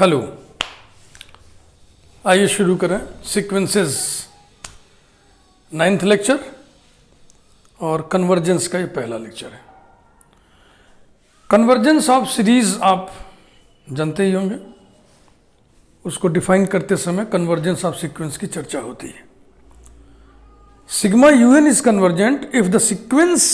Hello, आइए शुरू करें सीक्वेंसेस 9th लेक्चर और कन्वर्जेंस का ये पहला लेक्चर है। कन्वर्जेंस ऑफ सीरीज आप जानते ही होंगे, उसको डिफाइन करते समय कन्वर्जेंस ऑफ सीक्वेंस की चर्चा होती है। Sigma UN is convergent if the sequence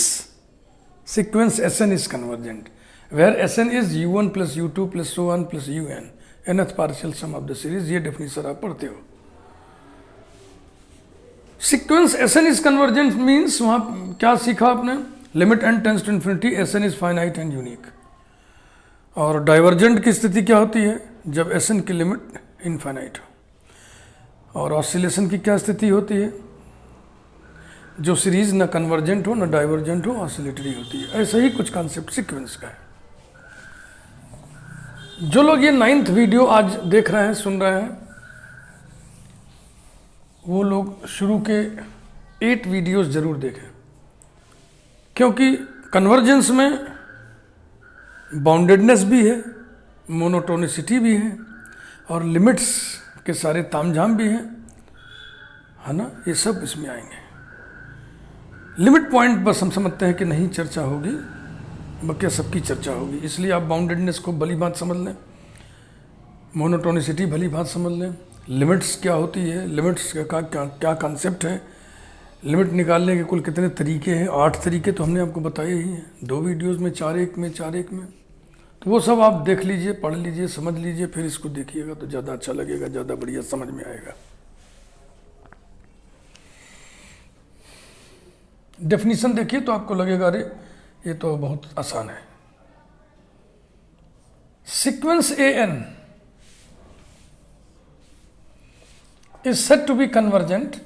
Sn is convergent, where Sn is u1 plus u2 plus so on plus un, nth partial sum of the series। ये definition आप पढ़ते हो। Sequence Sn is convergent means वहां क्या सीखा आपने? Limit n tends to infinity Sn is finite and unique। और divergent की स्थिति क्या होती है? जब Sn की लिमिट इनफाइनाइट हो। और ऑसिलेशन की क्या स्थिति होती है? जो सीरीज ना कन्वर्जेंट हो ना डाइवर्जेंट हो, ऑसिलेटरी होती है। ऐसा ही कुछ कॉन्सेप्ट सीक्वेंस का है। जो लोग ये 9th वीडियो आज देख रहे हैं, सुन रहे हैं, वो लोग शुरू के 8 वीडियोस जरूर देखें, क्योंकि कन्वर्जेंस में बाउंडेडनेस भी है, मोनोटोनिसिटी भी है और लिमिट्स के सारे तामझाम भी हैं, है ना। ये सब इसमें आएंगे। लिमिट पॉइंट बस हम समझते हैं कि नहीं चर्चा होगी, बाकी सबकी चर्चा होगी, इसलिए आप बाउंडेडनेस को भली बात समझ लें, मोनोटोनिसिटी भली बात समझ लें, लिमिट्स क्या होती है, लिमिट्स का क्या कॉन्सेप्ट है, लिमिट निकालने के कुल कितने तरीके हैं। 8 तरीके तो हमने आपको बताए ही हैं 2 वीडियोस में, 4-1 में। तो वो सब आप देख लीजिए, पढ़ लीजिए, समझ लीजिए, फिर इसको देखिएगा तो ज़्यादा अच्छा लगेगा, ज़्यादा बढ़िया समझ में आएगा। डेफिनेशन देखिए तो आपको लगेगा अरे ये तो बहुत आसान है। Sequence An is said to be convergent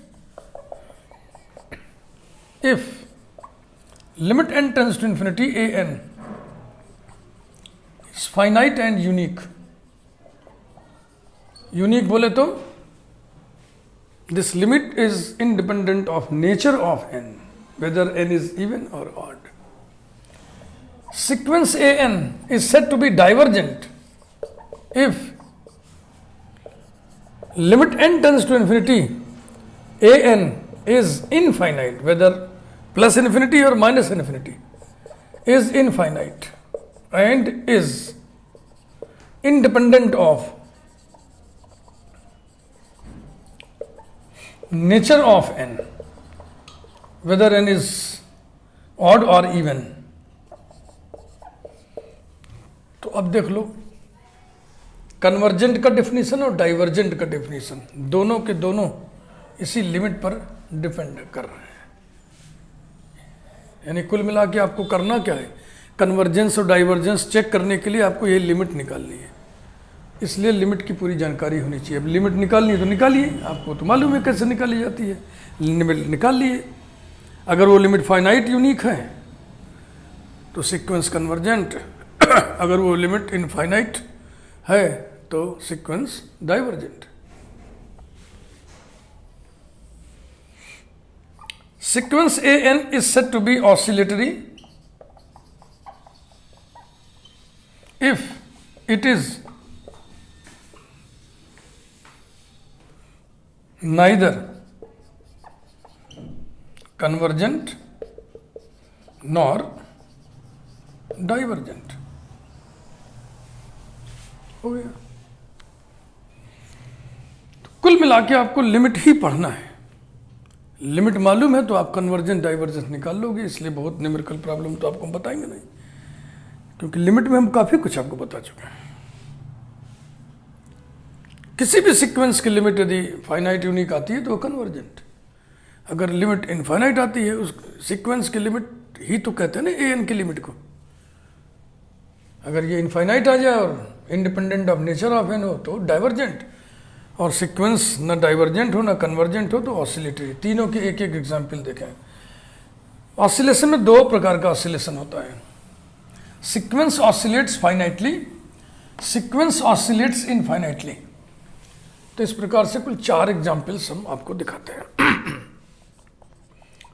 if limit n tends to infinity An is finite and unique। Unique बोले तो this limit is independent of nature of n, whether n is even or odd। Sequence An is said to be divergent if limit n tends to infinity An is infinite, whether plus infinity or minus infinity, is infinite and is independent of nature of n, whether n is odd or even। तो अब देख लो, convergent का definition और divergent का definition दोनों के दोनों इसी लिमिट पर डिपेंड कर रहे हैं। यानी कुल मिला के आपको करना क्या है? कन्वर्जेंस और डाइवर्जेंस चेक करने के लिए आपको ये लिमिट निकालनी है, इसलिए लिमिट की पूरी जानकारी होनी चाहिए। अब लिमिट निकालनी है तो निकालिए, आपको तो मालूम है कैसे निकाली जाती है। लिमिट निकाल लिए, अगर वो लिमिट फाइनाइट यूनिक है तो सीक्वेंस कन्वर्जेंट, अगर वो लिमिट इनफाइनाइट है तो sequence divergent. Sequence An is said to be oscillatory if it is neither convergent nor divergent। हो गया। तो कुल मिला के आपको लिमिट ही पढ़ना है। लिमिट मालूम है तो आप कन्वर्जेंट डाइवर्जेंट निकाल लोगे, इसलिए बहुत न्यूमेरिकल प्रॉब्लम तो आपको हम बताएंगे नहीं, क्योंकि लिमिट में हम काफी कुछ आपको बता चुके हैं। किसी भी सीक्वेंस की लिमिट यदि फाइनाइट यूनिक आती है तो वो कन्वर्जेंट, अगर लिमिट इनफाइनाइट आती है, उस सीक्वेंस की लिमिट ही तो कहते हैं ना An की लिमिट को, अगर ये इनफाइनाइट आ जाए और independent of nature of n हो तो डाइवर्जेंट, और सीक्वेंस ना डाइवर्जेंट हो ना कन्वर्जेंट हो तो ऑसिलेटरी। तीनों के एक एग्जाम्पल देखें। ऑसिलेशन में 2 प्रकार का ऑसिलेशन होता है। Sequence oscillates finitely, sequence oscillates infinitely. तो इस प्रकार से कुल 4 एग्जाम्पल्स हम आपको दिखाते हैं।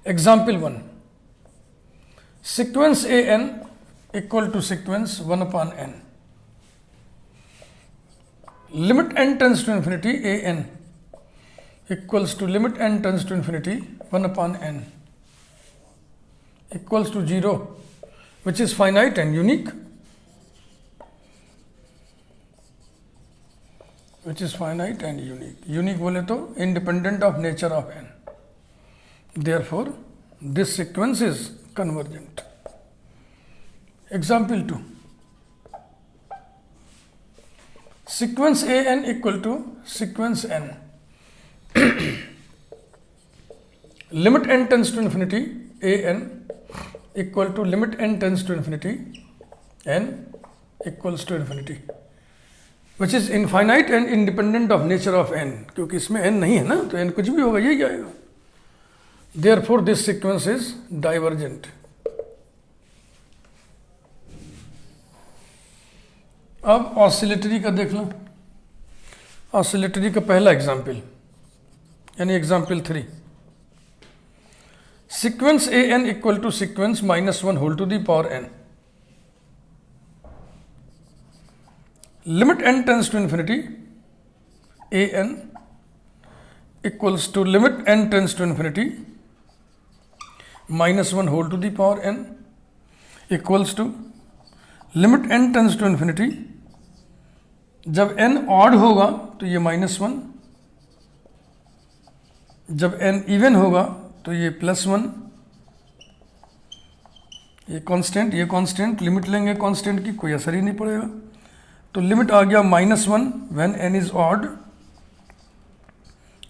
Example 1, sequence An equal to sequence 1/n। Limit n tends to infinity A N equals to limit n tends to infinity 1/n equals to 0 which is finite and unique, which is finite and unique. Unique बोले तो independent of nature of n. Therefore, this sequence is convergent. Example 2. Sequence an equal to sequence n. Limit n tends to infinity an equal to limit n tends to infinity n equals to infinity, which is infinite and independent of nature of n. क्योंकि इसमें n नहीं है ना, तो n कुछ भी होगा यही आएगा. Therefore this sequence is divergent. अब ऑसिलेटरी का देख लो. ऑसिलेटरी का पहला एग्जाम्पल यानी example 3. Sequence A N equal to sequence -1 whole to the power n. Limit n tends to infinity an equals to limit n tends to infinity -1 whole to the power n equals to limit n tends to infinity. जब n odd होगा तो ये -1, जब n even होगा तो ये +1. ये constant limit लेंगे कांस्टेंट की, कोई असर ही नहीं पड़ेगा. तो लिमिट आ गया -1 when n is odd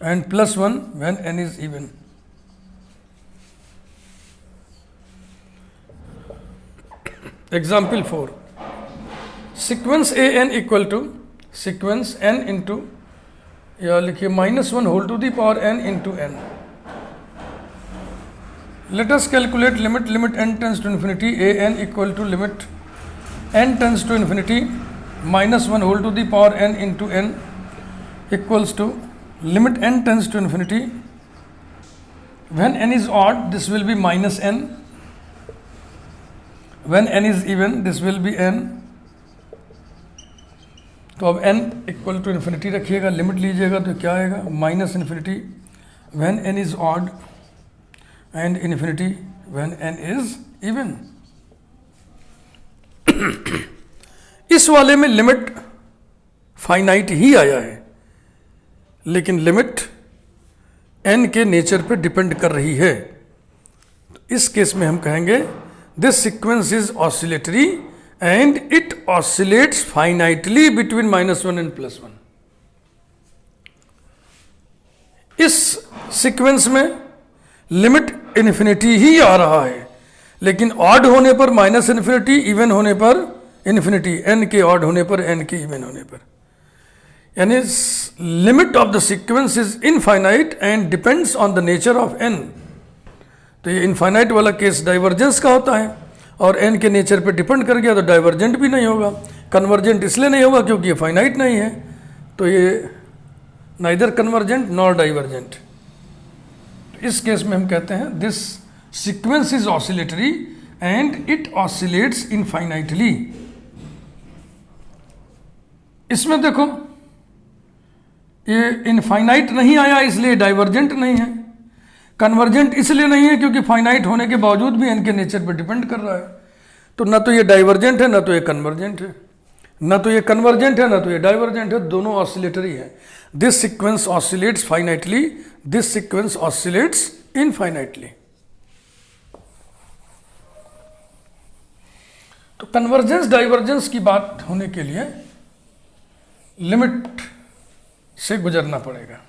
and +1 when n is even. Example 4. Sequence A N equal to sequence n into, या लिखिए -1 whole to the power n into n. Let us calculate limit n tends to infinity A N equal to limit n tends to infinity -1 whole to the power n into n equals to limit n tends to infinity. When n is odd, this will be -n. When n is even, this will be n. तो अब n equal to infinity रखिएगा, limit लीजिएगा तो क्या आएगा? -infinity when n is odd and infinity when n is even. इस वाले में लिमिट फाइनाइट ही आया है, लेकिन लिमिट n के नेचर पे डिपेंड कर रही है. तो इस केस में हम कहेंगे this sequence is oscillatory and it oscillates finitely between -1 and +1. इस सीक्वेंस में लिमिट इन्फिनिटी ही आ रहा है, लेकिन ऑड होने पर -infinity, इवन होने पर इन्फिनिटी, n के ऑड होने पर n के इवन होने पर. यानी limit of the sequence is infinite and depends on the nature of n. तो ये इनफाइनाइट वाला केस डाइवर्जेंस का होता है, और n के नेचर पे डिपेंड कर गया तो डाइवर्जेंट भी नहीं होगा. कन्वर्जेंट इसलिए नहीं होगा क्योंकि ये फाइनाइट नहीं है, तो ये नाइदर कन्वर्जेंट नॉर डाइवर्जेंट. इस केस में हम कहते हैं this sequence is oscillatory and it oscillates infinitely. इसमें देखो ये इनफाइनाइट नहीं आया इसलिए डाइवर्जेंट नहीं है, कन्वर्जेंट इसलिए नहीं है क्योंकि फाइनाइट होने के बावजूद भी इनके नेचर पर डिपेंड कर रहा है. तो ना तो ये डाइवर्जेंट है ना तो ये कन्वर्जेंट है, ना तो ये कन्वर्जेंट है ना तो ये डाइवर्जेंट है, दोनों ऑसिलेटरी है. This sequence oscillates finitely, this sequence oscillates infinitely. तो कन्वर्जेंस डाइवर्जेंस की बात होने के लिए लिमिट से गुजरना पड़ेगा.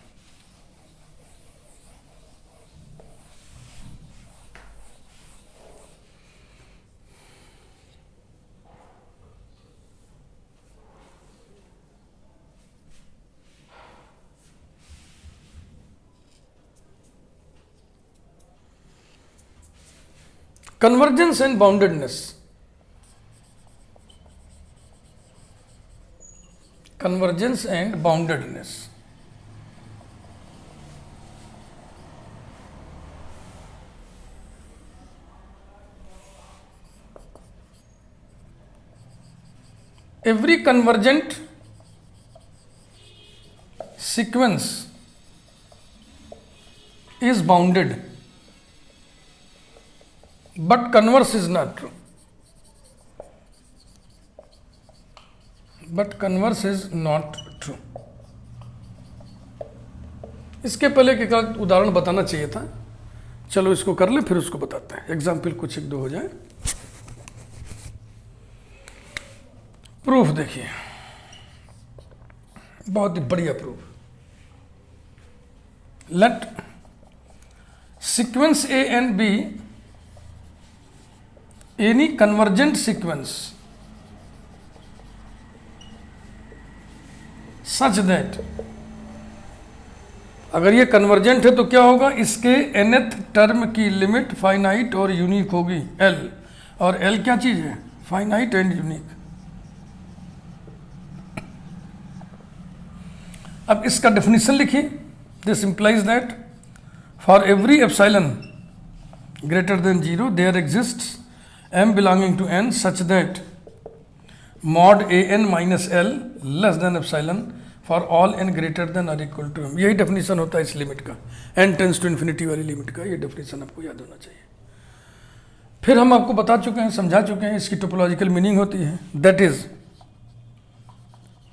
Convergence and boundedness. Convergence and boundedness. Every convergent sequence is bounded but converse is not true. But converse is not true. इसके पहले एक उदाहरण बताना चाहिए था, चलो इसको कर ले फिर उसको बताते हैं। एग्जाम्पल कुछ एक दो हो जाए। प्रूफ देखिए, बहुत ही बढ़िया proof. Let sequence A and B any convergent sequence such that, अगर ये कन्वर्जेंट है तो क्या होगा, इसके nth टर्म की लिमिट फाइनाइट और यूनिक होगी L, और L क्या चीज है, फाइनाइट एंड यूनिक। अब इसका डेफिनेशन लिखिए। This implies that for every epsilon greater than 0 there exists m belonging to n such that mod an minus l less than epsilon for all n greater than और equal to m। यही definition होता है इस limit का, n tends to infinity वाली limit का। ये definition आपको याद होना चाहिए। फिर हम आपको बता चुके हैं, समझा चुके हैं इसकी टोपोलॉजिकल मीनिंग होती है, that is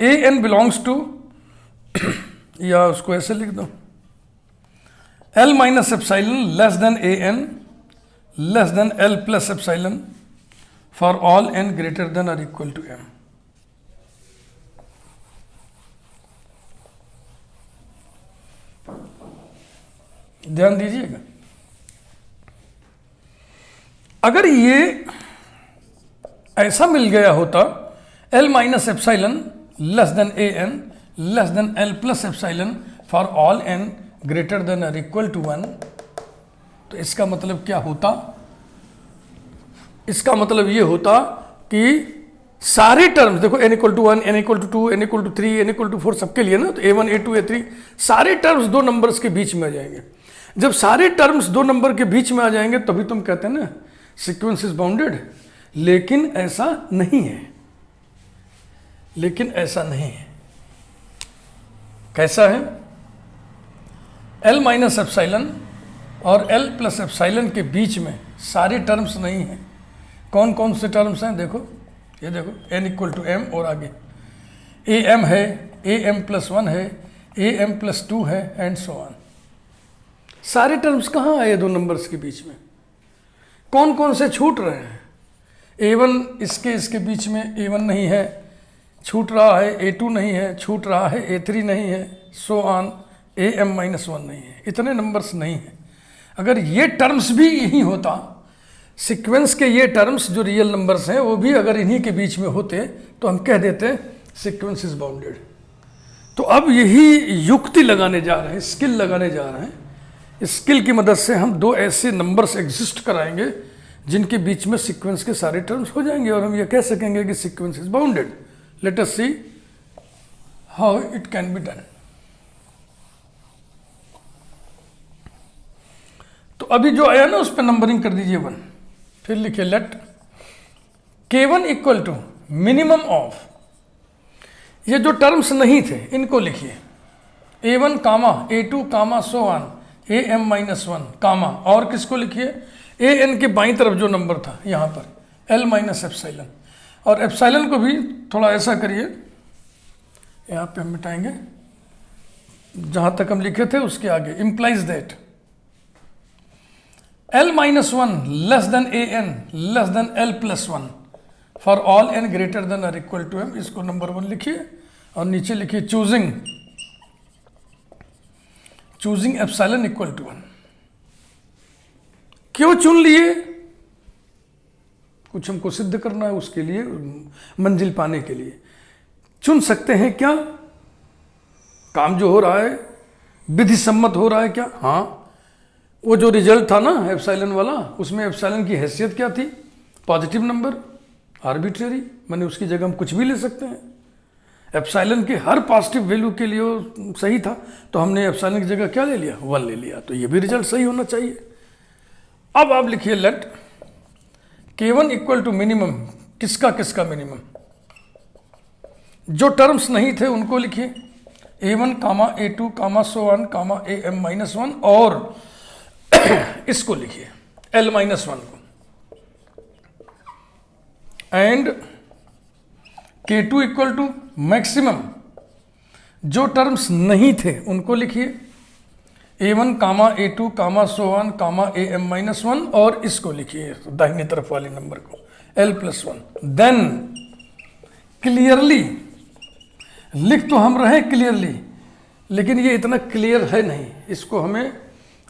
an belongs to या उसको ऐसे लिख दो, L minus epsilon less than an less than L plus epsilon for all n greater than और इक्वल टू m। ध्यान दीजिएगा, अगर ये ऐसा मिल गया होता L minus epsilon less than an less than L plus epsilon for all n greater than और equal to 1, तो इसका मतलब क्या होता, इसका मतलब ये होता कि सारे टर्म्स देखो, n equal to 1, n equal to 2, n equal to 3, n equal to 4 सबके लिए ना, तो a1 a2 a3 सारे टर्म्स दो नंबर्स के बीच में आ जाएंगे। जब सारे टर्म्स दो नंबर के बीच में आ जाएंगे तभी तुम कहते हैं ना सीक्वेंस इज बाउंडेड। लेकिन ऐसा नहीं है, लेकिन ऐसा नहीं है। कैसा है, L माइनस एप्सिलॉन और L प्लस एप्सिलॉन के बीच में सारे टर्म्स नहीं हैं। कौन कौन से टर्म्स हैं, देखो ये देखो, n इक्वल टू m और आगे am है, am प्लस 1 है, am प्लस 2 है एंड सो ऑन। सारे टर्म्स कहाँ आए दो नंबर्स के बीच में, कौन कौन से छूट रहे हैं, a1 इसके बीच में a1 नहीं है, छूट रहा है a2 नहीं है, छूट रहा है a3 नहीं है, सो ऑन am माइनस 1 नहीं है, इतने नंबर्स नहीं हैं। अगर ये टर्म्स भी यही होता, सीक्वेंस के ये टर्म्स जो रियल नंबर्स हैं वो भी अगर इन्हीं के बीच में होते तो हम कह देते सीक्वेंस इज बाउंडेड। तो अब यही युक्ति लगाने जा रहे हैं, स्किल लगाने जा रहे हैं। इस स्किल की मदद से हम दो ऐसे नंबर्स एग्जिस्ट कराएंगे जिनके बीच में सीक्वेंस के सारे टर्म्स हो जाएंगे और हम ये कह सकेंगे कि sequence is bounded. Let us see how it can be done. तो अभी जो आया ना उस पर नंबरिंग कर दीजिए 1, फिर लिखिए let K1 equal to minimum of, ये जो टर्म्स नहीं थे इनको लिखिए, A1 comma A2 comma so on am minus 1 comma, और किसको लिखिए, an के बाईं तरफ जो नंबर था यहाँ पर L माइनस एप्सिलॉन, और एप्सिलॉन को भी थोड़ा ऐसा करिए, यहाँ पे हम मिटाएंगे, जहाँ तक हम लिखे थे उसके आगे, implies that L minus 1 less than an less than L plus 1 for all n greater than और इक्वल टू m। इसको नंबर 1 लिखिए और नीचे लिखिए चूजिंग एप्सिलॉन इक्वल टू 1। क्यों चुन लिए, कुछ हमको सिद्ध करना है, उसके लिए मंजिल पाने के लिए चुन सकते हैं क्या, काम जो हो रहा है विधि सम्मत हो रहा है क्या। हाँ, वो जो रिजल्ट था ना एप्सिलॉन वाला, उसमें एप्सिलॉन की हैसियत क्या थी, पॉजिटिव नंबर, आर्बिट्रेरी, माने उसकी जगह हम कुछ भी ले सकते हैं। एप्सिलॉन के हर पॉजिटिव वैल्यू के लिए वो सही था, तो हमने एप्सिलॉन की जगह क्या ले लिया, 1 ले लिया, तो ये भी रिजल्ट सही होना चाहिए। अब आप लिखिए let K1 equal to minimum, किसका किसका मिनिमम, जो टर्म्स नहीं थे उनको लिखिए, A1 comma A2 comma so on comma AM minus one, और इसको लिखिए L माइनस वन को, and K2 equal to maximum जो टर्म्स नहीं थे उनको लिखिए A1 comma A2 comma so on comma AM minus one, और इसको लिखिए दाहिनी तरफ वाले नंबर को L plus one. Then clearly लिख तो हम रहे क्लियरली, लेकिन ये इतना क्लियर है नहीं, इसको हमें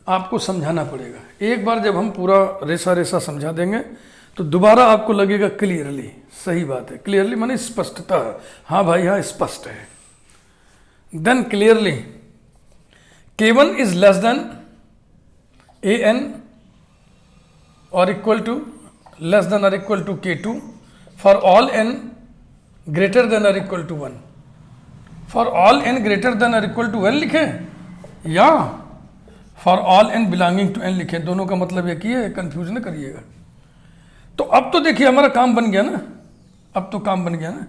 आपको समझाना पड़ेगा। एक बार जब हम पूरा रेसा रेसा समझा देंगे तो दोबारा आपको लगेगा क्लियरली। सही बात है, क्लियरली माने स्पष्टता, हाँ भाई हाँ स्पष्ट है। Then clearly K1 is less than AN और इक्वल टू लेस देन और equal to K2 for all n greater than और equal to 1। For all n greater than और इक्वल टू 1 लिखें या for all n belonging to n लिखें, दोनों का मतलब एक ही है, कंफ्यूज न करिएगा। तो अब तो देखिए हमारा काम बन गया ना, अब तो काम बन गया ना।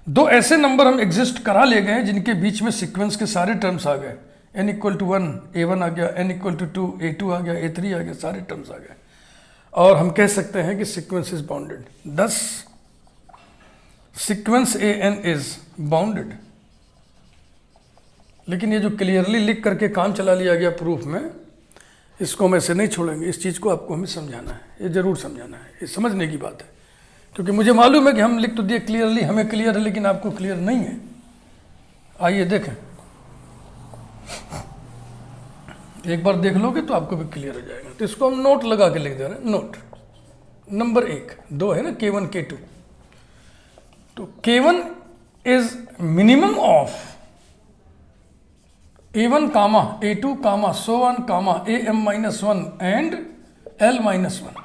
दो ऐसे नंबर हम एग्जिस्ट करा ले गए जिनके बीच में सीक्वेंस के सारे टर्म्स आ गए, n इक्वल टू 1 A1 आ गया, n इक्वल टू 2 A2 आ गया, A3 आ गया, सारे टर्म्स आ गए, और हम कह सकते हैं कि सीक्वेंस इज बाउंडेड। दस सीक्वेंस AN इज बाउंडेड। लेकिन ये जो क्लियरली लिख करके काम चला लिया गया प्रूफ में, इसको हम ऐसे नहीं छोड़ेंगे, इस चीज़ को आपको हमें समझाना है, ये जरूर समझाना है, ये समझने की बात है। क्योंकि मुझे मालूम है कि हम लिख तो दिए क्लियरली, हमें क्लियर है, लेकिन आपको क्लियर नहीं है। आइए देखें, एक बार देख लोगे तो आपको भी क्लियर हो जाएगा। तो इसको हम नोट लगा के लिख दे रहे हैं, नोट नंबर 1 2 है ना, K1 K2। तो K1 is minimum of A1 comma A2 comma so on comma AM minus one and L minus one.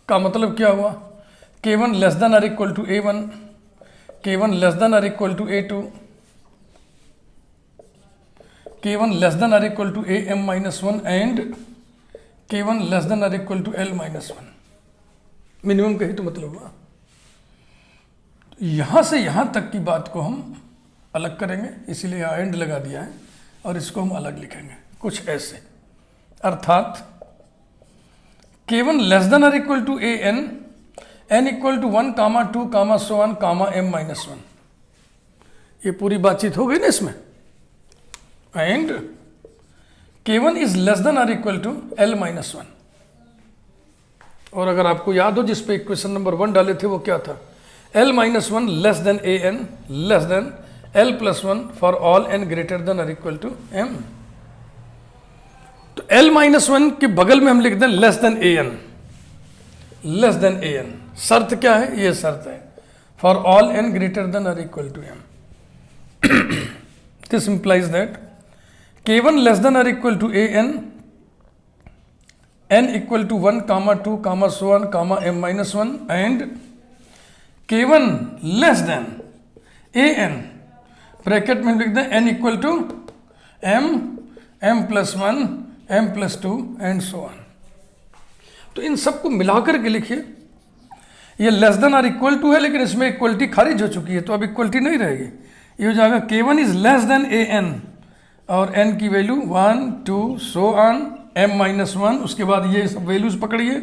का मतलब क्या हुआ? K1 लेस देन और equal to A1, K1 less than और equal to A2, K1 less than और equal to AM minus one and K1 less than और equal to L minus one. Minimum का ही तो मतलब हुआ। यहां से यहां तक की बात को हम अलग करेंगे, इसीलिए यहाँ एंड लगा दिया है, और इसको हम अलग लिखेंगे कुछ ऐसे। अर्थात K1 लेस देन और equal to AN, N equal to 1 comma 2 comma so on comma M minus one. ये पूरी बातचीत हो गई ना इसमें। And K1 is less than और equal to L minus one. और अगर आपको याद हो जिस पे इक्वेशन नंबर 1 डाले थे वो क्या था? L minus one less than AN less than L plus one for all n greater than और इक्वल टू M। तो L माइनस वन के बगल में हम लिख दें less than AN, less than AN। शर्त क्या है? ये शर्त है for all n greater than और equal to M। This implies that K1 less than और equal to AN, N equal to 1 comma 2 comma so on comma M minus one and K1 less than AN, bracket में लिख दें n equal to M, M plus one, M plus two and so on. तो इन सबको मिलाकर के लिखिए। ये लेस देन और इक्वल टू है, लेकिन इसमें इक्वलिटी खारिज हो चुकी है, तो अब इक्वलिटी नहीं रहेगी। ये हो जाएगा K1 is less than AN और n की value 1 2 so on M minus one. उसके बाद ये सब वैल्यूज पकड़िए,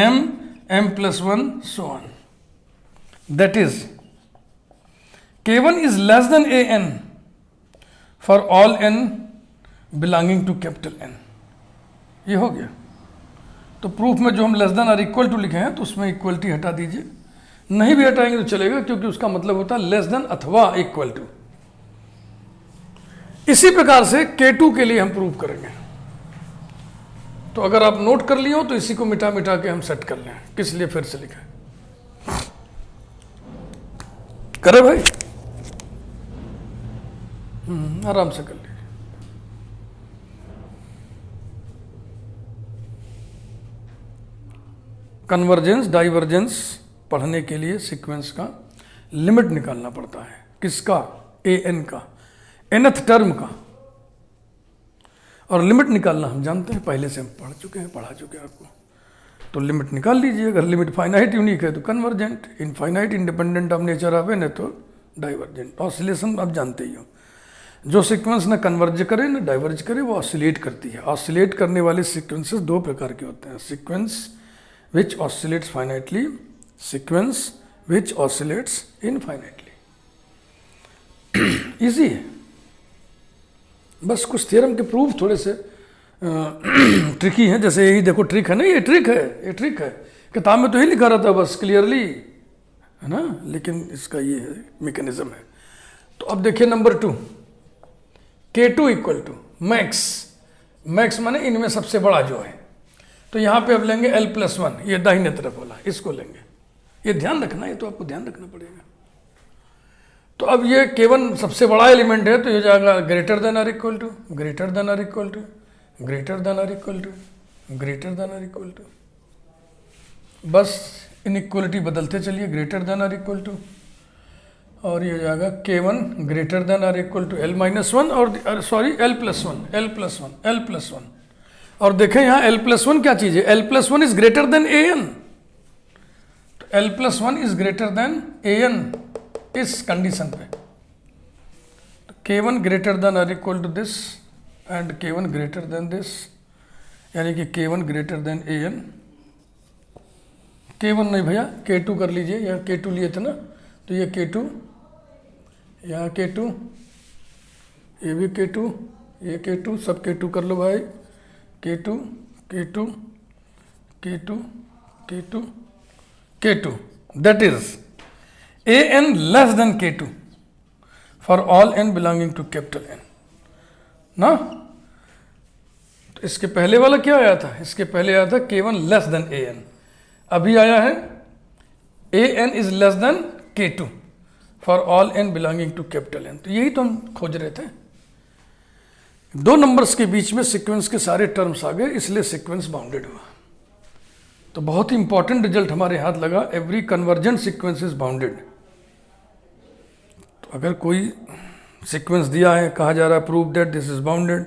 M, M plus one so on. That is K1 is less than AN for all n belonging to capital N। ये हो गया। तो प्रूफ में जो हम लेस देन और इक्वल टू लिखे हैं तो उसमें इक्वलिटी हटा दीजिए, नहीं भी हटाएंगे तो चलेगा, क्योंकि उसका मतलब होता है लेस देन अथवा इक्वल टू। इसी प्रकार से K2 के लिए हम प्रूव करेंगे। तो अगर आप नोट कर लिए हो तो इसी को मिटा मिटा के हम सेट कर लें। किस लिए फिर से लिखें? करे भाई, आराम से कर लीजिए। कन्वर्जेंस डाइवर्जेंस पढ़ने के लिए सीक्वेंस का लिमिट निकालना पड़ता है। किसका? AN का, nth टर्म का। और लिमिट निकालना हम जानते हैं, पहले से हम पढ़ा चुके हैं आपको। तो लिमिट निकाल लीजिए। अगर लिमिट फाइनाइट यूनिक है तो convergent, infinite independent of nature of n है तो डाइवर्जेंट। ऑसिलेशन आप जानते ही हो, जो सीक्वेंस ना कन्वर्ज करे ना डाइवर्ज करे वो ऑसिलेट करती है। ऑसिलेट करने वाले सीक्वेंसेस दो प्रकार के होते हैं, sequence which oscillates finitely, sequence which oscillates infinitely. Easy है, बस कुछ थ्योरम के प्रूफ थोड़े से ट्रिकी हैं। जैसे यही देखो ट्रिक है ना, ये ट्रिक है, ये ट्रिक है, किताब में तो ही लिखा रहता है बस क्लियरली, है ना, लेकिन इसका ये है मैकेनिज्म है। तो अब देखिए number 2, K2 equal to max, max माने इनमें सबसे बड़ा जो है, तो यहाँ पे अब लेंगे L+1, ये दाहिने तरफ वाला, इसको लेंगे, ये ध्यान रखना, ये तो आपको ध्यान रखना पड़ेगा। तो अब ये K1 सबसे बड़ा एलिमेंट है, तो ये जाएगा greater than or equal to, greater than or equal to, greater than or equal to, greater than or equal to, बस इनइक्वलिटी बदलते चलिए, greater than or equal to, और ये जाएगा K1 greater than or equal to L-1 और sorry L+1, L+1, L+1, और देखें यहाँ L+1 क्या चीज़ है, L+1 is greater than AN, तो L+1 is greater than AN इस कंडीशन पे, तो K1 greater than or equal to this and K1 greater than this, यानी कि K1 greater than AN, K1 नहीं भैया K2 कर लीजिए, यहाँ K2 लिए थे ना, तो ये K2, यहाँ K2, ये भी K2, ये K2, सब K2 कर लो भाई, K2, K2, K2, K2, K2, that is AN less than K2 for all n belonging to capital N ना। तो इसके पहले वाला क्या आया था, इसके पहले आया था K1 लेस देन AN, अभी आया है AN is less than K2 for all n belonging to capital N। तो यही तो हम खोज रहे थे, दो नंबर्स के बीच में सीक्वेंस के सारे टर्म्स आ गए, इसलिए सीक्वेंस बाउंडेड हुआ। तो बहुत ही इंपॉर्टेंट रिजल्ट हमारे हाथ लगा, every convergent sequence is bounded. तो अगर कोई सीक्वेंस दिया है, कहा जा रहा है prove that this is bounded,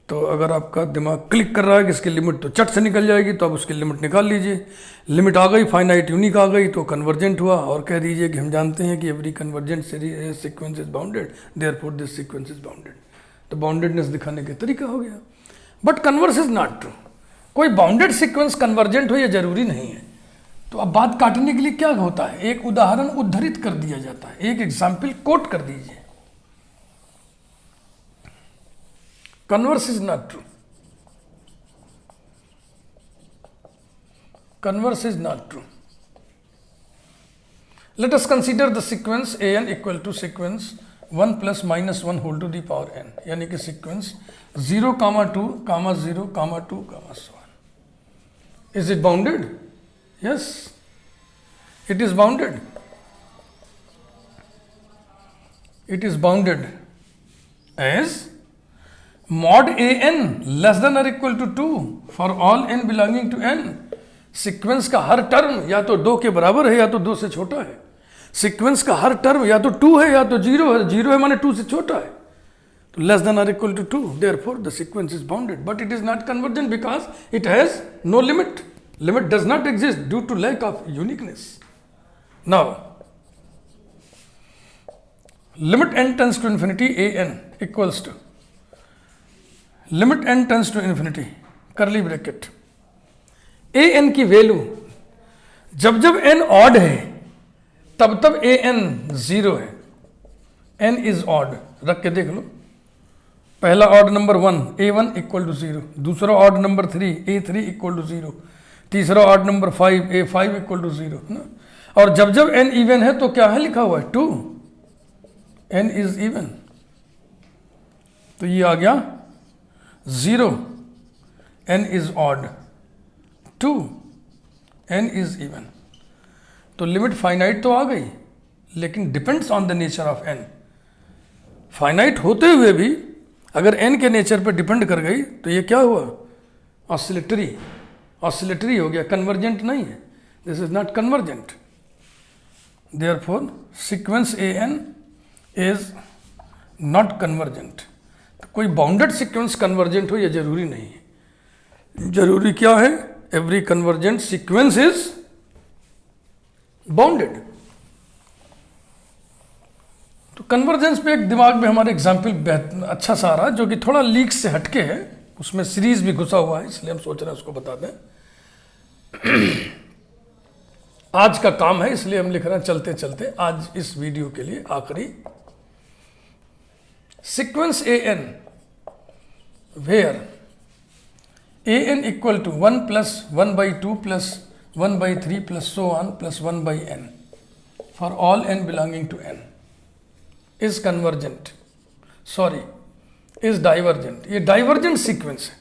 तो अगर आपका दिमाग क्लिक कर रहा है कि इसकी लिमिट तो चट से निकल जाएगी, तो आप उसकी लिमिट निकाल लीजिए। लिमिट आ गई, फाइनाइट यूनिक आ गई, तो कन्वर्जेंट हुआ, और कह दीजिए कि हम जानते हैं कि every convergent sequence is bounded, therefore this sequence is bounded. तो बाउंडेडनेस दिखाने का तरीका हो गया। But converse is not true, कोई बाउंडेड सीक्वेंस कन्वर्जेंट हो ये जरूरी नहीं है। तो अब बात काटने के लिए क्या होता है, एक उदाहरण उद्धृत कर दिया जाता है, एक एग्जाम्पल कोट कर दीजिए। Converse is not true, converse is not true. Let us consider the sequence AN equal to sequence 1 + -1 whole to the power n, यानी कि sequence 0, 2, 0, 2, so on. Is it bounded? Yes, it is bounded. It is bounded as mod AN less than or equal to 2 for all n belonging to n. Sequence का हर term या तो 2 के बराबर है या तो 2 से छोटा है। सीक्वेंस का हर टर्म या तो 2 है या तो 0 है, 0 है माने 2 से छोटा है, तो लेस देन और equal to 2, therefore the sequence is bounded, but it is not convergent because it has no limit, limit does not exist due to lack of uniqueness. Now limit n tends to infinity AN equals to limit n tends to infinity curly bracket AN की value जब जब n odd है तब तब AN 0 है, n is odd, रख के देख लो। पहला odd number 1 A1 equal to 0, दूसरा odd number 3 A3 equal to 0, तीसरा odd number 5 A5 equal to 0 ना। और जब जब n इवन है तो क्या है लिखा हुआ है 2, n इज इवन, तो ये आ गया 0, n is odd, 2, n is even. तो लिमिट फाइनाइट तो आ गई, लेकिन depends on the nature of n। Finite होते हुए भी अगर n के नेचर पर डिपेंड कर गई तो ये क्या हुआ, ऑसिलेटरी, ऑसिलेटरी हो गया, कन्वर्जेंट नहीं है, this is not convergent. Therefore sequence AN is not convergent. तो कोई बाउंडेड सीक्वेंस कन्वर्जेंट हो यह जरूरी नहीं है, जरूरी क्या है, every convergent sequence is bounded. Convergence पे एक दिमाग में हमारे एग्जाम्पल अच्छा सा आ रहा है, जो कि थोड़ा लीक से हटके है, उसमें सीरीज भी घुसा हुआ है, इसलिए हम सोच रहे हैं उसको बता दें। आज का काम है इसलिए हम लिख रहे हैं चलते चलते आज इस वीडियो के लिए आखिरी। Sequence A N where A N equal to 1 + 1/2 + 1/3 + so on + 1/n for all n belonging to n is convergent, sorry is divergent। ये डाइवर्जेंट सीक्वेंस है।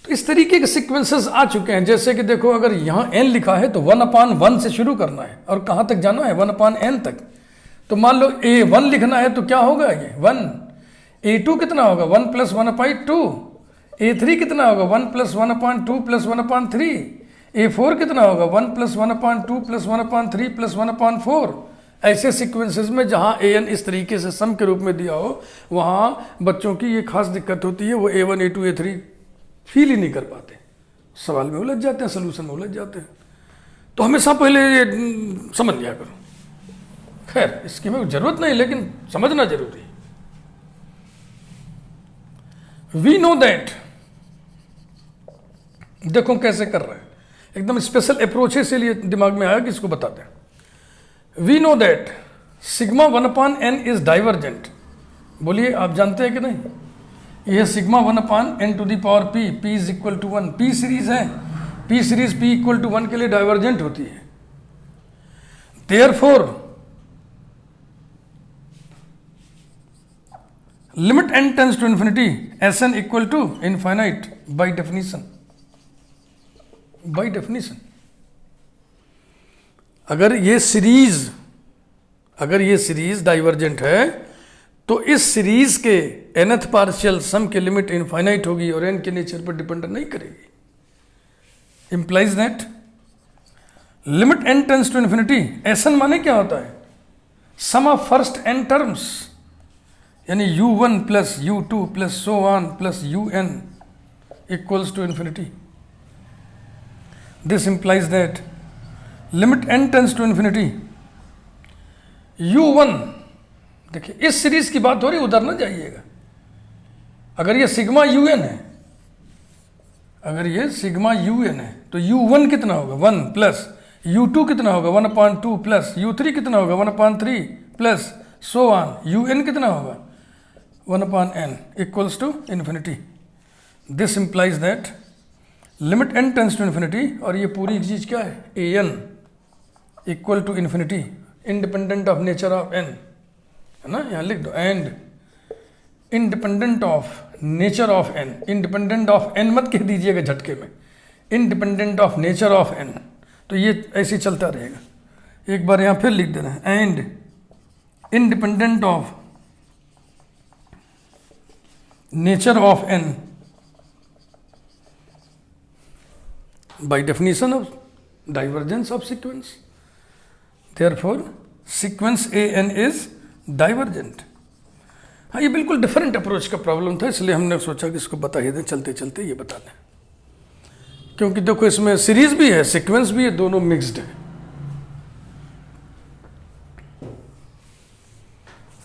तो इस तरीके के सीक्वेंसेस आ चुके हैं, जैसे कि देखो अगर यहाँ n लिखा है तो 1/1 से शुरू करना है और कहाँ तक जाना है 1/n तक। तो मान लो a1 लिखना है तो क्या होगा ये 1, a2 कितना होगा 1 + 1/2, a3 कितना होगा 1 + 1/2 + 1/3, a4 कितना होगा 1 + 1/2 + 1/3 + 1/4। ऐसे सीक्वेंसेस में जहाँ an इस तरीके से सम के रूप में दिया हो, वहाँ बच्चों की ये खास दिक्कत होती है, वो a1 a2 a3 फील ही नहीं कर पाते, सवाल में उलझ जाते हैं, सोल्यूशन में उलझ जाते हैं। तो हमेशा पहले ये समझ लिया करो। खैर इसकी में जरूरत नहीं, लेकिन समझना जरूरी है। वी नो दैट, देखो कैसे कर रहे हैं, एकदम स्पेशल अप्रोच है, इसीलिए दिमाग में आया कि इसको बताते हैं। We know that sigma 1/n is divergent. बोलिए आप जानते हैं कि नहीं, यह sigma 1/n to the power p, p is equal to 1, p series है, p series p equal to 1 के लिए डाइवर्जेंट होती है। Therefore limit n tends to infinity Sn equal to infinite by definition. By definition अगर ये series divergent है तो इस सीरीज के nth पार्शियल सम की लिमिट इनफाइनाइट होगी और n के नेचर पर डिपेंड नहीं करेगी। Implies that limit n tends to infinity, Sn माने क्या होता है, sum of first n terms, यानी u1 + u2 + so on + un equals to infinity. This implies that limit n tends to infinity u1, देखिए इस series की बात हो रही, उधर ना जाइएगा। अगर ये सिग्मा un है, अगर ये सिग्मा un है तो u1 कितना होगा 1 + u2 कितना होगा 1/2 + u3 कितना होगा 1/3 + so on un कितना होगा 1/n equals to infinity. This implies that limit n tends to infinity, और ये पूरी चीज क्या है an equal to infinity independent of nature of n, है ना, यहाँ लिख दो, and independent of nature of n। Independent of n मत कह दीजिएगा झटके में, independent of nature of n। तो ये ऐसे चलता रहेगा। एक बार यहाँ फिर लिख देना है, and independent of nature of n by definition of divergence of sequence, therefore sequence an is divergent। हाँ, ये बिल्कुल डिफरेंट अप्रोच का प्रॉब्लम था, इसलिए हमने सोचा कि इसको बता ही दें, चलते चलते ये बता दें, क्योंकि देखो इसमें सीरीज भी है सीक्वेंस भी है, दोनों मिक्स्ड है।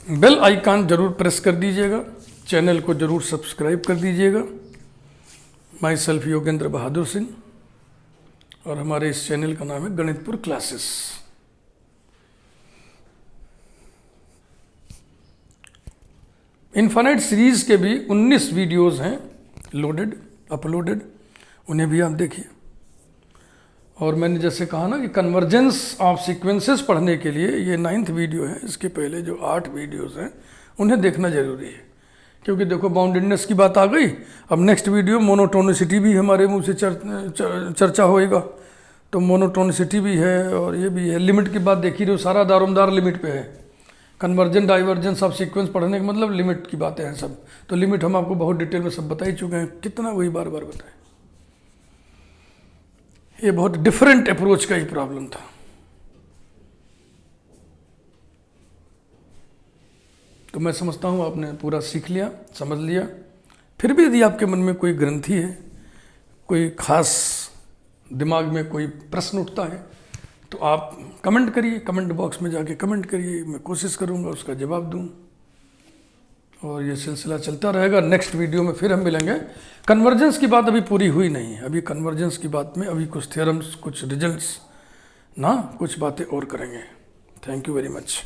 बेल आइकन जरूर प्रेस कर दीजिएगा, चैनल को जरूर सब्सक्राइब कर दीजिएगा। माई सेल्फ योगेंद्र बहादुर सिंह, और हमारे इस चैनल का नाम है गणितपुर क्लासेस। इनफाइनाइट सीरीज के भी 19 वीडियोस हैं अपलोडेड, उन्हें भी आप देखिए। और मैंने जैसे कहा ना कि कन्वर्जेंस ऑफ सीक्वेंसेस पढ़ने के लिए ये 9th वीडियो है, इसके पहले जो 8 वीडियोस हैं उन्हें देखना जरूरी है, क्योंकि देखो बाउंडेडनेस की बात आ गई। अब नेक्स्ट वीडियो मोनोटोनिसिटी भी हमारे मुंह से चर्चा होएगा, तो मोनोटोनिसिटी भी है और ये भी है। लिमिट की बात देखी रहे हो, सारा दारोमदार लिमिट पे है। कन्वर्जेंट डाइवर्जेंस ऑफ सीक्वेंस पढ़ने का मतलब लिमिट की बातें हैं सब। तो लिमिट हम आपको बहुत डिटेल में सब बता ही चुके हैं, कितना वही बार बार बताएं। ये बहुत डिफरेंट अप्रोच का ही प्रॉब्लम था। तो मैं समझता हूँ आपने पूरा सीख लिया, समझ लिया। फिर भी यदि आपके मन में कोई ग्रंथि है, कोई खास दिमाग में कोई प्रश्न उठता है, तो आप कमेंट करिए, कमेंट बॉक्स में जाके कमेंट करिए, मैं कोशिश करूँगा उसका जवाब दूँ, और ये सिलसिला चलता रहेगा। नेक्स्ट वीडियो में फिर हम मिलेंगे। कन्वर्जेंस की बात अभी पूरी हुई नहीं है, अभी कन्वर्जेंस की बात में अभी कुछ थ्योरम्स, कुछ रिजल्ट्स ना, कुछ बातें और करेंगे। Thank you very much.